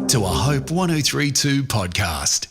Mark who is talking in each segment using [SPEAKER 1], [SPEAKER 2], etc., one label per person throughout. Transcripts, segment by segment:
[SPEAKER 1] to a Hope 1032 podcast.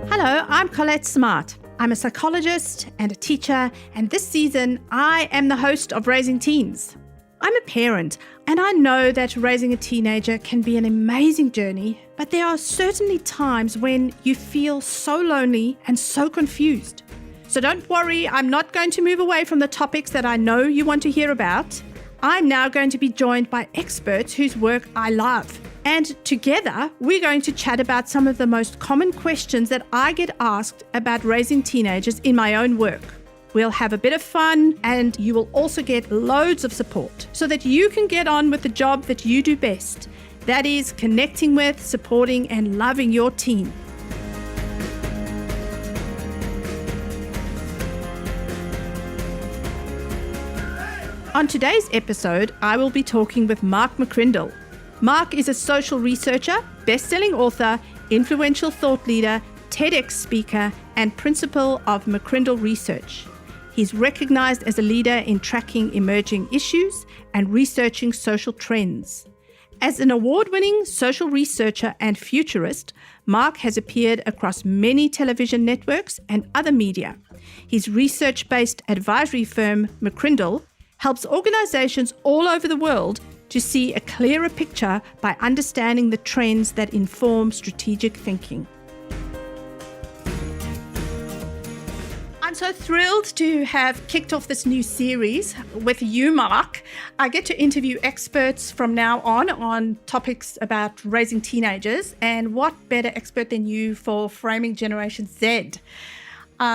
[SPEAKER 2] Hello, I'm Collett Smart. I'm a psychologist and a teacher, and this season I am the host of Raising Teens. I'm a parent, and I know that raising a teenager can be an amazing journey, but there are certainly times when you feel so lonely and so confused. So don't worry, I'm not going to move away from the topics that I know you want to hear about. I'm now going to be joined by experts whose work I love. And together, we're going to chat about some of the most common questions that I get asked about raising teenagers in my own work. We'll have a bit of fun, and you will also get loads of support so that you can get on with the job that you do best. That is connecting with, supporting, and loving your teen. On today's episode, I will be talking with Mark McCrindle. Mark is a social researcher, best-selling author, influential thought leader, TEDx speaker, and principal of McCrindle Research. He's recognized as a leader in tracking emerging issues and researching social trends. As an award-winning social researcher and futurist, Mark has appeared across many television networks and other media. His research-based advisory firm, McCrindle, helps organizations all over the world to see a clearer picture by understanding the trends that inform strategic thinking. I'm so thrilled to have kicked off this new series with you, Mark. I get to interview experts from now on topics about raising teenagers, and what better expert than you for framing Generation Z.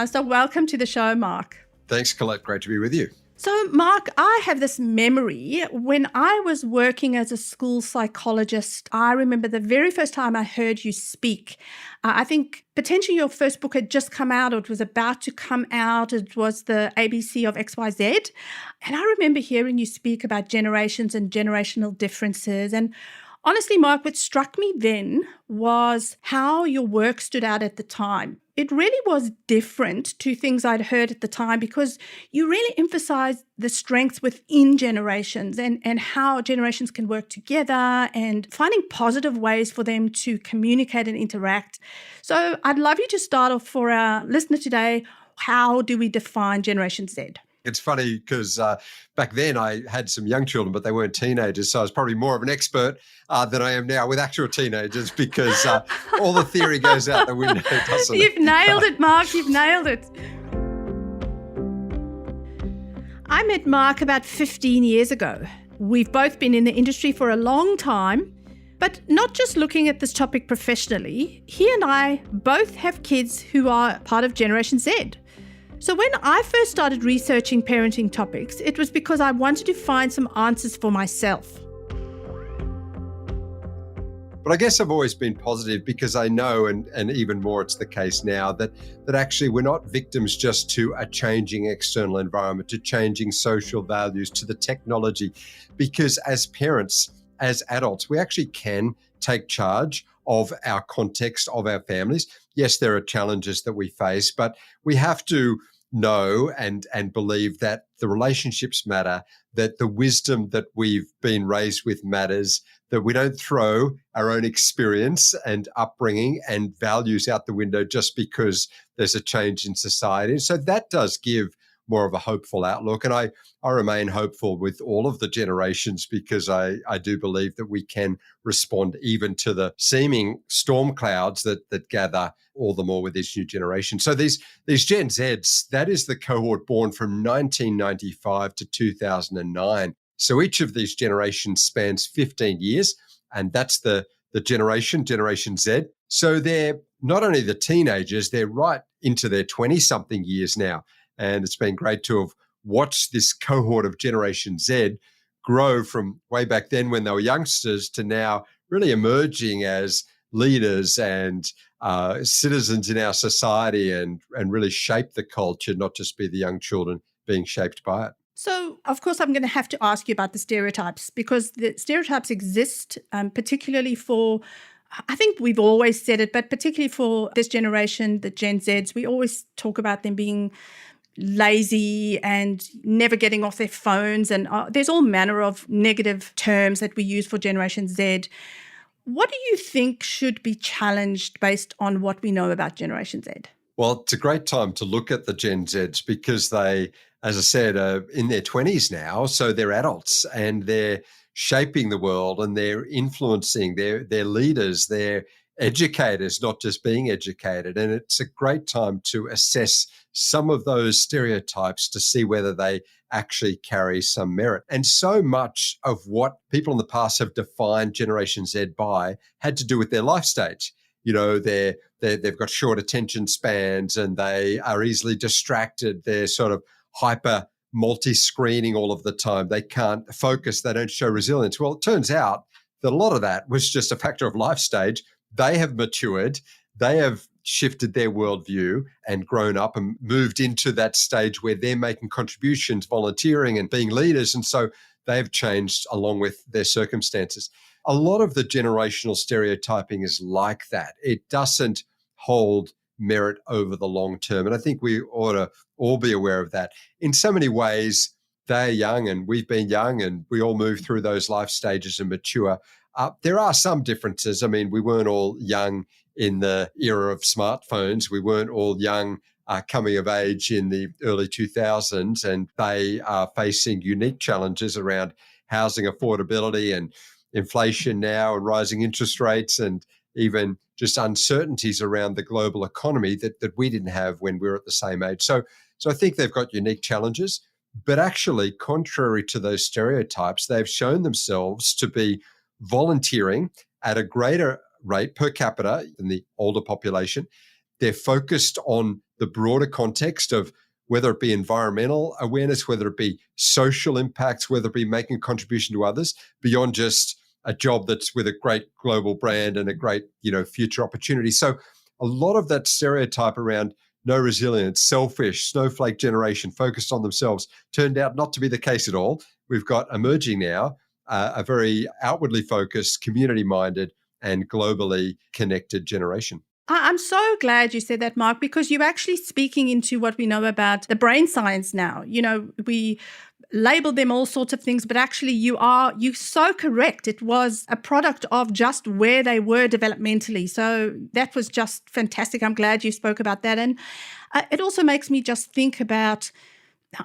[SPEAKER 2] So welcome to the show, Mark.
[SPEAKER 3] Thanks, Collett. Great to be with you.
[SPEAKER 2] So, Mark, I have this memory. When I was working as a school psychologist, I remember the very first time I heard you speak. I think potentially your first book had just come out, or it was about to come out. It was the ABC of XYZ. And I remember hearing you speak about generations and generational differences. And honestly, Mark, what struck me then was how your work stood out at the time. It really was different to things I'd heard at the time, because you really emphasized the strengths within generations and how generations can work together and finding positive ways for them to communicate and interact. So I'd love you to start off for our listener today. How do we define Generation Z?
[SPEAKER 3] It's funny because back then I had some young children, but they weren't teenagers. So I was probably more of an expert than I am now with actual teenagers, because all the theory goes out the window, doesn't it?
[SPEAKER 2] You've nailed it, Mark. You've nailed it. I met Mark about 15 years ago. We've both been in the industry for a long time, but not just looking at this topic professionally. He and I both have kids who are part of Generation Z. So when I first started researching parenting topics, it was because I wanted to find some answers for myself.
[SPEAKER 3] But I guess I've always been positive, because I know, and even more it's the case now, that actually we're not victims just to a changing external environment, to changing social values, to the technology. Because as parents, as adults, we actually can take charge of our context, of our families. Yes, there are challenges that we face, but we have to know and believe that the relationships matter, that the wisdom that we've been raised with matters, that we don't throw our own experience and upbringing and values out the window just because there's a change in society. And so that does give more of a hopeful outlook. And I remain hopeful with all of the generations, because I do believe that we can respond even to the seeming storm clouds that gather all the more with this new generation. So these Gen Zs, that is the cohort born from 1995 to 2009. So each of these generations spans 15 years, and that's the Generation Z. So they're not only the teenagers, they're right into their 20-something years now. And it's been great to have watched this cohort of Generation Z grow from way back then when they were youngsters to now really emerging as leaders and citizens in our society, and really shape the culture, not just be the young children being shaped by it.
[SPEAKER 2] So, of course, I'm going to have to ask you about the stereotypes, because the stereotypes exist, particularly for I think we've always said it, but particularly for this generation, the Gen Zs, we always talk about them being lazy and never getting off their phones. And there's all manner of negative terms that we use for Generation Z. What do you think should be challenged based on what we know about Generation Z?
[SPEAKER 3] Well, it's a great time to look at the Gen Zs because they, as I said, are in their 20s now. So they're adults and they're shaping the world and they're influencing their leaders, they're educators, not just being educated. And it's a great time to assess some of those stereotypes to see whether they actually carry some merit. And so much of what people in the past have defined Generation Z by had to do with their life stage. You know, they've got short attention spans and they are easily distracted. They're sort of hyper multi-screening all of the time. They can't focus. They don't show resilience. Well, it turns out that a lot of that was just a factor of life stage. They have matured. They have shifted their worldview and grown up and moved into that stage where they're making contributions, volunteering and being leaders. And so they've changed along with their circumstances. A lot of the generational stereotyping is like that. It doesn't hold merit over the long term. And I think we ought to all be aware of that. In so many ways, they're young and we've been young and we all move through those life stages and mature. There are some differences. I mean, we weren't all young in the era of smartphones. We weren't all young coming of age in the early 2000s, and they are facing unique challenges around housing affordability and inflation now and rising interest rates and even just uncertainties around the global economy that we didn't have when we were at the same age. So I think they've got unique challenges, but actually, contrary to those stereotypes, they've shown themselves to be volunteering at a greater rate per capita than the older population. They're focused on the broader context of whether it be environmental awareness, whether it be social impacts, whether it be making a contribution to others beyond just a job that's with a great global brand and a great, future opportunity. So a lot of that stereotype around no resilience, selfish, snowflake generation, focused on themselves, turned out not to be the case at all. We've got emerging now a very outwardly focused, community-minded and globally connected generation.
[SPEAKER 2] I'm so glad you said that, Mark, because you're actually speaking into what we know about the brain science now. We label them all sorts of things, but actually you're so correct. It was a product of just where they were developmentally. So that was just fantastic. I'm glad you spoke about that. And it also makes me just think about,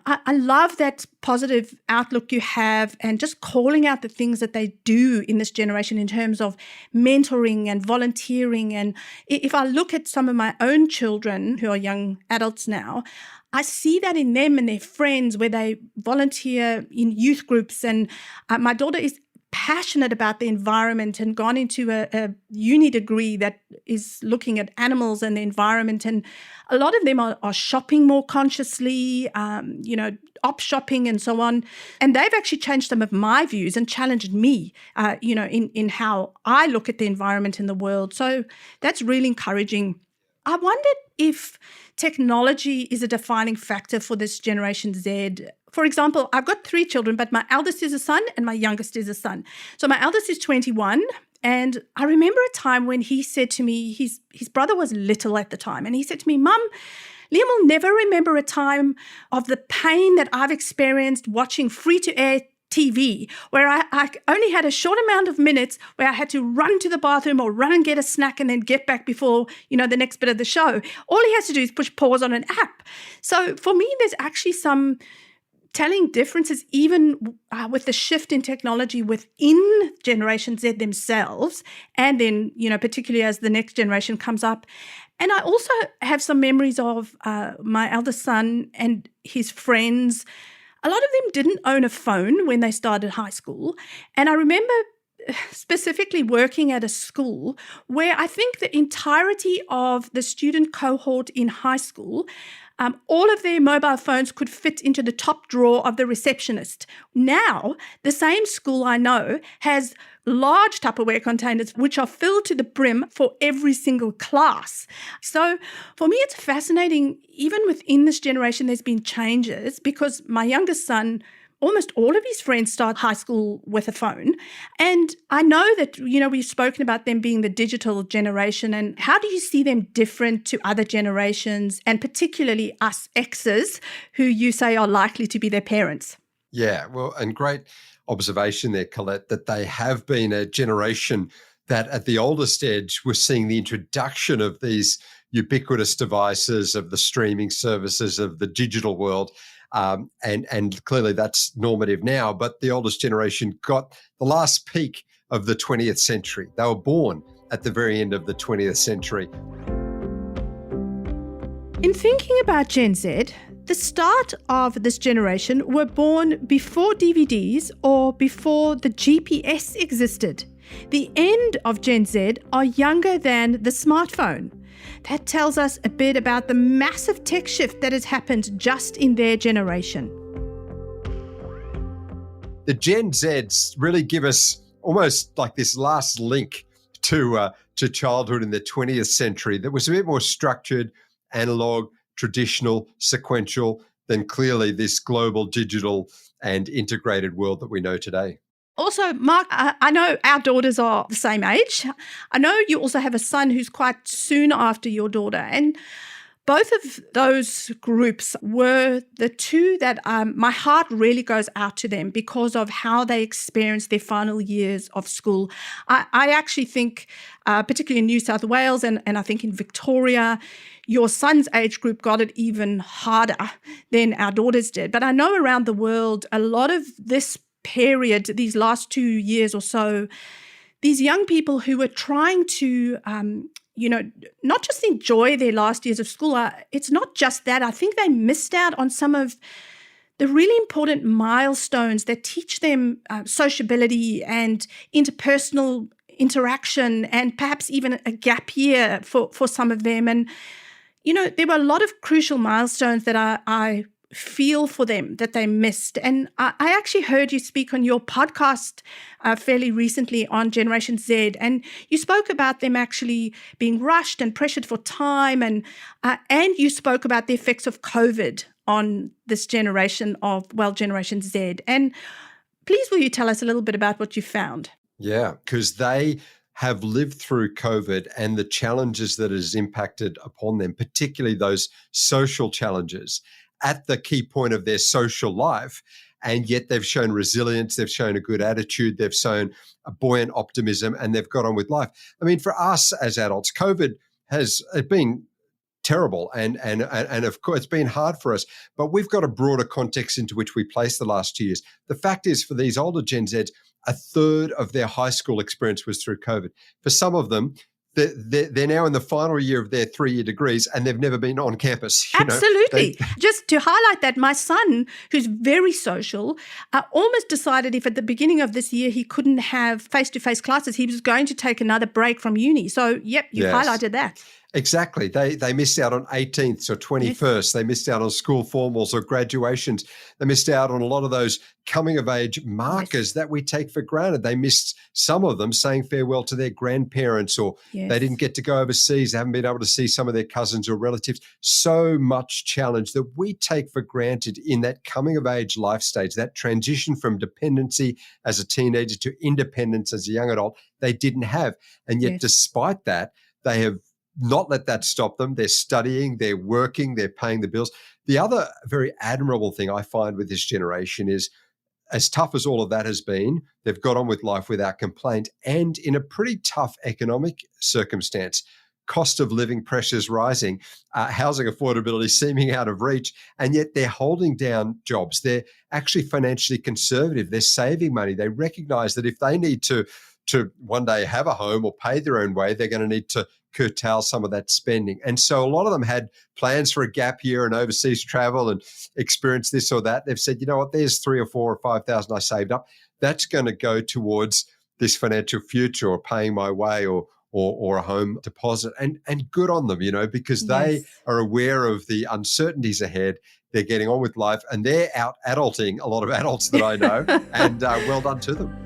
[SPEAKER 2] I love that positive outlook you have and just calling out the things that they do in this generation in terms of mentoring and volunteering. And if I look at some of my own children who are young adults now, I see that in them and their friends where they volunteer in youth groups. And my daughter is passionate about the environment and gone into a uni degree that is looking at animals and the environment. And a lot of them are shopping more consciously, op shopping and so on. And they've actually changed some of my views and challenged me, in how I look at the environment in the world. So that's really encouraging. I wondered if technology is a defining factor for this Generation Z. For example, I've got 3 children, but my eldest is a son and my youngest is a son. So my eldest is 21. And I remember a time when he said to me, his brother was little at the time, and he said to me, "Mum, Liam will never remember a time of the pain that I've experienced watching free-to-air TV, where I only had a short amount of minutes where I had to run to the bathroom or run and get a snack and then get back before, the next bit of the show. All he has to do is push pause on an app." So for me, there's actually some telling differences even with the shift in technology within Generation Z themselves, and then, particularly as the next generation comes up. And I also have some memories of my eldest son and his friends. A lot of them didn't own a phone when they started high school. And I remember specifically working at a school where I think the entirety of the student cohort in high school, all of their mobile phones could fit into the top drawer of the receptionist. Now, the same school I know has large Tupperware containers which are filled to the brim for every single class. So for me, it's fascinating. Even within this generation, there's been changes because my youngest son almost all of his friends start high school with a phone. And I know that, we've spoken about them being the digital generation. And how do you see them different to other generations, and particularly us X's, who you say are likely to be their parents?
[SPEAKER 3] Yeah, well, and great observation there, Collett, that they have been a generation that at the oldest edge, we're seeing the introduction of these ubiquitous devices, of the streaming services, of the digital world. And clearly that's normative now, but the oldest generation got the last peak of the 20th century. They were born at the very end of the 20th century.
[SPEAKER 2] In thinking about Gen Z, the start of this generation were born before DVDs or before the GPS existed. The end of Gen Z are younger than the smartphone. That tells us a bit about the massive tech shift that has happened just in their generation.
[SPEAKER 3] The Gen Zs really give us almost like this last link to childhood in the 20th century that was a bit more structured, analog, traditional, sequential than clearly this global, digital and integrated world that we know today.
[SPEAKER 2] Also, Mark, I know our daughters are the same age. I know you also have a son who's quite soon after your daughter. And both of those groups were the two that my heart really goes out to them because of how they experienced their final years of school. I actually think, particularly in New South Wales and I think in Victoria, your son's age group got it even harder than our daughters did. But I know around the world, a lot of this period, these last 2 years or so, these young people who were trying to, not just enjoy their last years of school. It's not just that. I think they missed out on some of the really important milestones that teach them sociability and interpersonal interaction, and perhaps even a gap year for some of them. And, there were a lot of crucial milestones that I feel for them that they missed. And I actually heard you speak on your podcast fairly recently on Generation Z, and you spoke about them actually being rushed and pressured for time, and you spoke about the effects of COVID on this generation of, Generation Z. And please, will you tell us a little bit about what you found?
[SPEAKER 3] Yeah, because they have lived through COVID and the challenges that it has impacted upon them, particularly those social challenges at the key point of their social life. And yet they've shown resilience, they've shown a good attitude, they've shown a buoyant optimism, and they've got on with life. I mean, for us as adults, COVID has been terrible and of course it's been hard for us, but we've got a broader context into which we place the last 2 years. The fact is, for these older Gen Zs, a third of their high school experience was through COVID. For some of them, they're now in the final year of their 3-year degrees and they've never been on campus.
[SPEAKER 2] Absolutely. Just to highlight that, my son, who's very social, almost decided if at the beginning of this year he couldn't have face-to-face classes, he was going to take another break from uni. So, yep, you highlighted that.
[SPEAKER 3] Exactly. They missed out on 18th or 21st. Yes. They missed out on school formals or graduations. They missed out on a lot of those coming-of-age markers that we take for granted. They missed, some of them, saying farewell to their grandparents, or they didn't get to go overseas. They haven't been able to see some of their cousins or relatives. So much challenge that we take for granted in that coming-of-age life stage, that transition from dependency as a teenager to independence as a young adult, they didn't have. And yet, despite that, they have not let that stop them. They're studying, they're working, they're paying the bills. The other very admirable thing I find with this generation is, as tough as all of that has been, they've got on with life without complaint, and in a pretty tough economic circumstance. Cost of living pressures rising, housing affordability seeming out of reach, and yet they're holding down jobs. They're actually financially conservative. They're saving money. They recognize that if they need to one day have a home or pay their own way, they're going to need to curtail some of that spending. And so a lot of them had plans for a gap year and overseas travel and experience this or that. They've said, you know what, there's 3 or 4 or 5,000 I saved up. That's going to go towards this financial future, or paying my way, or a home deposit. And good on them, because they are aware of the uncertainties ahead. They're getting on with life, and they're out adulting a lot of adults that I know, and well done to them.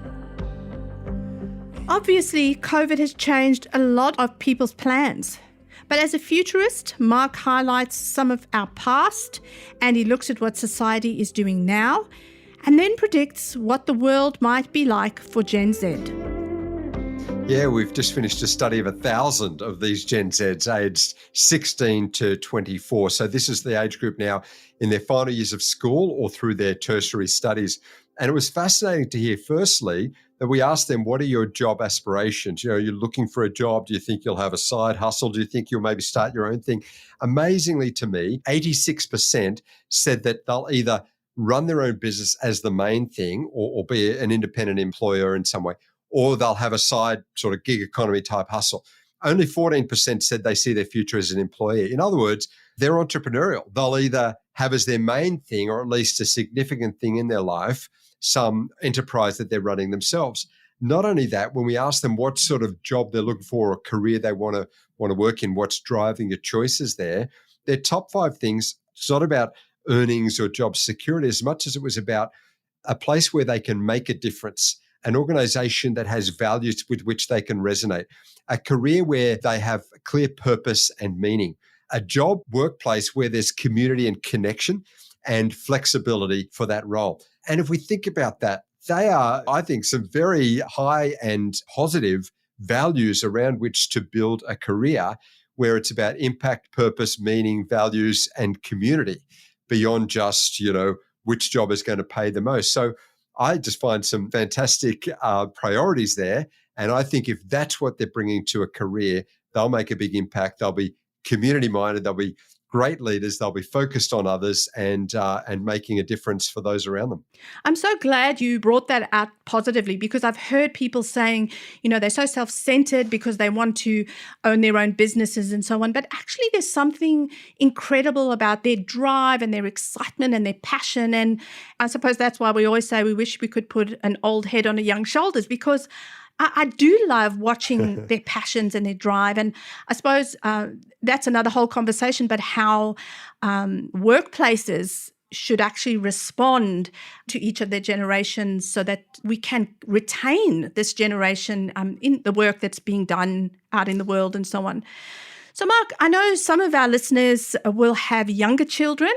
[SPEAKER 2] Obviously, COVID has changed a lot of people's plans. But as a futurist, Mark highlights some of our past, and he looks at what society is doing now. and then predicts what the world might be like for Gen Z.
[SPEAKER 3] Yeah, we've just finished a study of 1,000 of these Gen Zs aged 16 to 24. So this is the age group now in their final years of school or through their tertiary studies. And it was fascinating to hear, firstly, that we asked them, what are your job aspirations? You're looking for a job. Do you think you'll have a side hustle? Do you think you'll maybe start your own thing? Amazingly to me, 86% said that they'll either run their own business as the main thing or be an independent employer in some way, or they'll have a side sort of gig economy type hustle. Only 14% said they see their future as an employee. In other words, they're entrepreneurial. They'll either have as their main thing, or at least a significant thing in their life, some enterprise that they're running themselves. Not only that, when we ask them what sort of job they're looking for or career they want to work in, what's driving your choices there, their top 5 things, it's not about earnings or job security as much as it was about a place where they can make a difference, an organization that has values with which they can resonate, a career where they have clear purpose and meaning, a job workplace where there's community and connection and flexibility for that role. And if we think about that, they are, I think, some very high and positive values around which to build a career where it's about impact, purpose, meaning, values, and community beyond just, which job is going to pay the most. So I just find some fantastic priorities there. And I think if that's what they're bringing to a career, they'll make a big impact. They'll be community-minded. They'll be great leaders. They'll be focused on others and making a difference for those around them.
[SPEAKER 2] I'm so glad you brought that out positively, because I've heard people saying, they're so self-centered because they want to own their own businesses and so on. But actually, there's something incredible about their drive and their excitement and their passion. And I suppose that's why we always say we wish we could put an old head on a young shoulders, because I do love watching their passions and their drive. And I suppose that's another whole conversation, but how workplaces should actually respond to each of their generations so that we can retain this generation in the work that's being done out in the world and so on. So, Mark, I know some of our listeners will have younger children.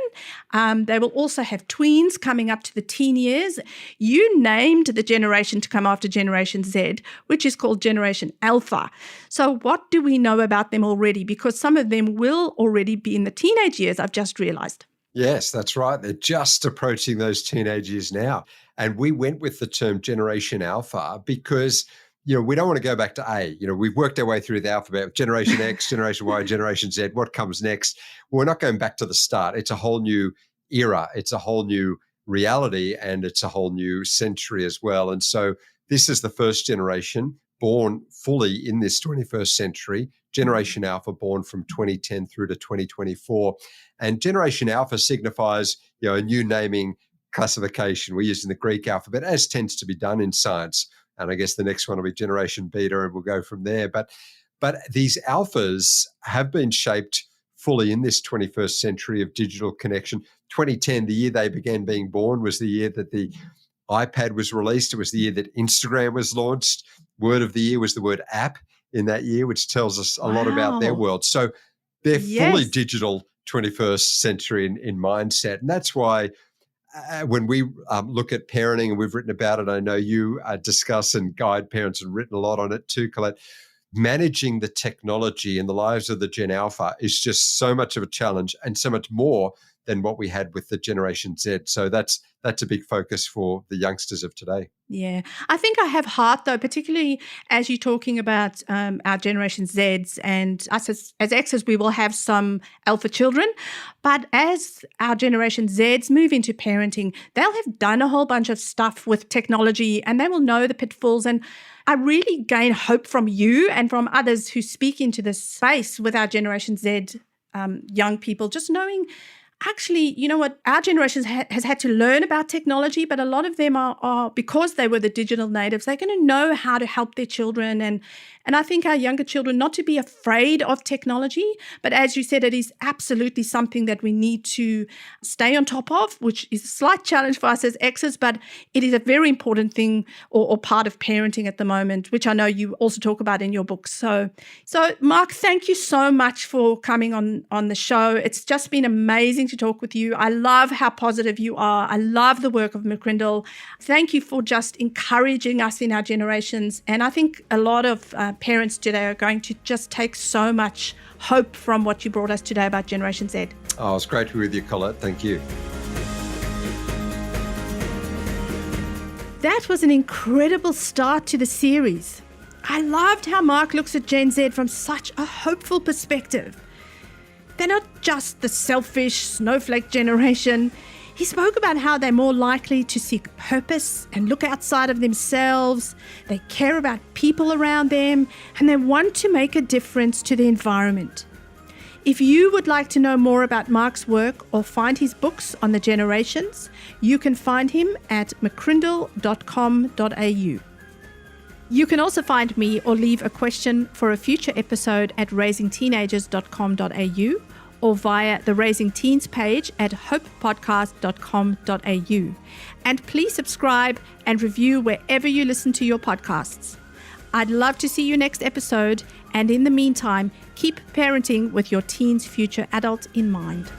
[SPEAKER 2] They will also have tweens coming up to the teen years. You named the generation to come after Generation Z, which is called Generation Alpha. So what do we know about them already? Because some of them will already be in the teenage years, I've just realized.
[SPEAKER 3] Yes, that's right. They're just approaching those teenage years now. And we went with the term Generation Alpha because we don't want to go back to A. We've worked our way through the alphabet, Generation X, Generation Y, Generation Z. What comes next? We're not going back to the start. It's a whole new era. It's a whole new reality, and it's a whole new century as well. And so this is the first generation born fully in this 21st century, Generation Alpha, born from 2010 through to 2024. And Generation Alpha signifies, a new naming classification. We're using the Greek alphabet, as tends to be done in science. And I guess the next one will be Generation Beta, and we'll go from there. But these alphas have been shaped fully in this 21st century of digital connection. 2010, the year they began being born, was the year that the iPad was released. It was the year that Instagram was launched. Word of the year was the word app in that year, which tells us a lot about their world. So they're fully digital 21st century in mindset. And that's why when we look at parenting, and we've written about it, I know you discuss and guide parents and written a lot on it too, Collett, managing the technology in the lives of the Gen Alpha is just so much of a challenge and so much more than what we had with the Generation Z. So that's a big focus for the youngsters of today.
[SPEAKER 2] Yeah. I think I have heart, though, particularly as you're talking about our Generation Zs, and us as Xs, we will have some alpha children. But as our Generation Zs move into parenting, they'll have done a whole bunch of stuff with technology, and they will know the pitfalls. And I really gain hope from you and from others who speak into this space with our Generation Z young people, just knowing actually, our generation has had to learn about technology, but a lot of them are because they were the digital natives, they're going to know how to help their children. And I think our younger children, not to be afraid of technology, but as you said, it is absolutely something that we need to stay on top of, which is a slight challenge for us as exes, but it is a very important thing or part of parenting at the moment, which I know you also talk about in your book. So Mark, thank you so much for coming on the show. It's just been amazing to talk with you. I love how positive you are. I love the work of McCrindle. Thank you for just encouraging us in our generations. And I think a lot of parents today are going to just take so much hope from what you brought us today about Generation Z.
[SPEAKER 3] Oh, it's great to be with you, Collett. Thank you.
[SPEAKER 2] That was an incredible start to the series. I loved how Mark looks at Gen Z from such a hopeful perspective. They're not just the selfish snowflake generation. He spoke about how they're more likely to seek purpose and look outside of themselves. They care about people around them, and they want to make a difference to the environment. If you would like to know more about Mark's work or find his books on the generations, you can find him at mccrindle.com.au. You can also find me or leave a question for a future episode at raisingteenagers.com.au or via the Raising Teens page at hopepodcast.com.au. And please subscribe and review wherever you listen to your podcasts. I'd love to see you next episode, and in the meantime, keep parenting with your teen's future adult in mind.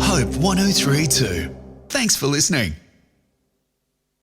[SPEAKER 1] Hope 1032. Thanks for listening.